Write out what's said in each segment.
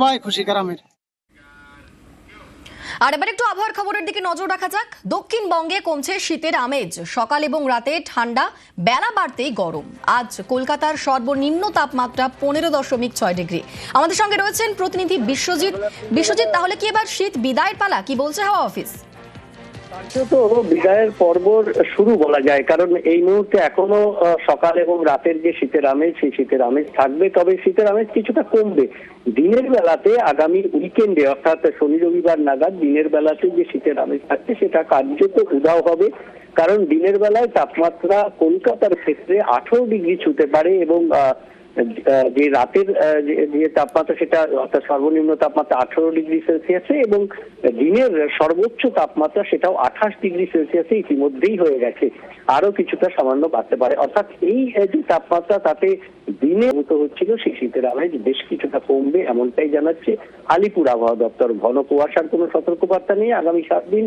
সবাই খুশি গ্রামের। আর এবার একটু আবহাওয়ার খবরের দিকে নজর রাখা যাক। দক্ষিণবঙ্গে কমছে শীতের আমেজ, সকাল এবং রাতে ঠান্ডা, বেলা বাড়তেই গরম। আজ কলকাতার সর্বনিম্ন তাপমাত্রা 15.6 ডিগ্রি। আমাদের সঙ্গে রয়েছেন প্রতিনিধি বিশ্বজিৎ। তাহলে কি এবার শীত বিদায়ের পালা, কি বলছে হাওয়া অফিস? তো বিদায়ের পর্ব শুরু বলা যায়, কারণ এই মুহূর্তে এখনো সকাল এবং রাতের যে শীতের আমেজ, সেই শীতের আমেজ থাকবে। তবে শীতের আমেজ কিছুটা কমবে দিনের বেলাতে। আগামী উইকেন্ডে অর্থাৎ শনি রবিবার নাগাদ দিনের বেলাতে যে শীতের আমেজ থাকছে সেটা কার্যত উধাও হবে। কারণ দিনের বেলায় তাপমাত্রা কলকাতার ক্ষেত্রে 18 ডিগ্রি ছুঁতে পারে এবং যে রাতের যে তাপমাত্রা সেটা অর্থাৎ সর্বনিম্ন তাপমাত্রা 18 ডিগ্রি সেলসিয়াসে এবং দিনের সর্বোচ্চ তাপমাত্রা সেটাও 28 ডিগ্রি সেলসিয়াসে ইতিমধ্যেই হয়ে গেছে। আরো কিছুটা সামান্য বাড়তে পারে। অর্থাৎ এই যে তাপমাত্রা তাতে দিনে মতো হচ্ছিল, সেই শীতের আমেজ বেশ কিছুটা কমবে এমনটাই জানাচ্ছে আলিপুর আবহাওয়া দপ্তর। ঘন কুয়াশার কোনো সতর্কবার্তা নেই আগামী 7 দিন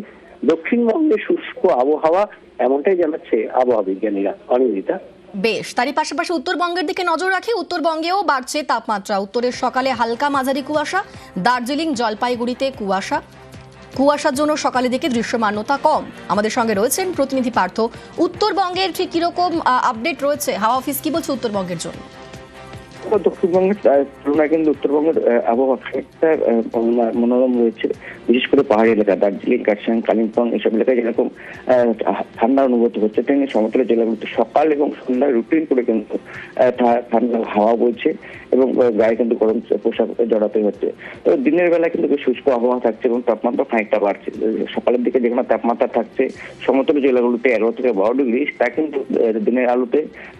দক্ষিণবঙ্গে শুষ্ক আবহাওয়া, এমনটাই জানাচ্ছে আবহাওয়া বিজ্ঞানীরা। অনিন্দিতা, বেশ, তারই পাশাপাশি উত্তরবঙ্গের দিকে নজর রাখি। উত্তরবঙ্গেও বাড়ছে তাপমাত্রা। উত্তরের সকালে হালকা মাঝারি কুয়াশা, দার্জিলিং জলপাইগুড়িতে কুয়াশার জন্য সকালের দিকে দৃশ্যমানতা কম। আমাদের সঙ্গে রয়েছেন প্রতিনিধি পার্থ। উত্তরবঙ্গের ঠিক কিরকম আপডেট রয়েছে, হাওয়া অফিস কি বলছে উত্তরবঙ্গের জন্য? দক্ষিণবঙ্গের তুলনায় কিন্তু উত্তরবঙ্গের আবহাওয়া একটা মনোরম রয়েছে। বিশেষ করে পাহাড়ি এলাকা দার্জিলিং, কার্শিয়াং, কালিম্পং এসব এলাকায় যেরকম ঠান্ডা অনুভূত হচ্ছে, তেমনি সমতল জেলাগুলোতে সকাল এবং সন্ধ্যায় রুটিন করে কিন্তু ঠান্ডা হাওয়া বইছে এবং গায়ে কিন্তু গরম পোশাক জড়াতে হচ্ছে। তো দিনের বেলা কিন্তু শুষ্ক আবহাওয়া থাকছে এবং তাপমাত্রা খানিকটা বাড়ছে। সকালের দিকে যেখানে তাপমাত্রা থাকছে সমতল জেলাগুলোতে 11 থেকে 12 ডিগ্রি, তা কিন্তু দিনের আলোতে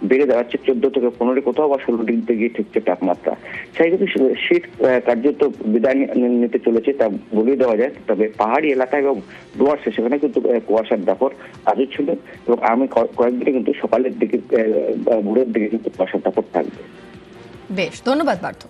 বেড়ে দাঁড়াচ্ছে 14 থেকে 15, কোথাও বা 16 ডিগ্রিতে গিয়ে ঠিকছে তাপমাত্রা। সেই কিন্তু শীত কার্যত বিদায় নিতে চলেছে তা বলে দেওয়া যায়। তবে পাহাড়ি এলাকা এবং ডুয়ার্সে সেখানে কিন্তু কুয়াশার দাপট আজও ছিল এবং আমি কয়েকদিনে কিন্তু সকালের দিকে ভোরের দিকে কিন্তু কুয়াশার দাপট থাকবে। বেশ, ধন্যবাদ পার্থ।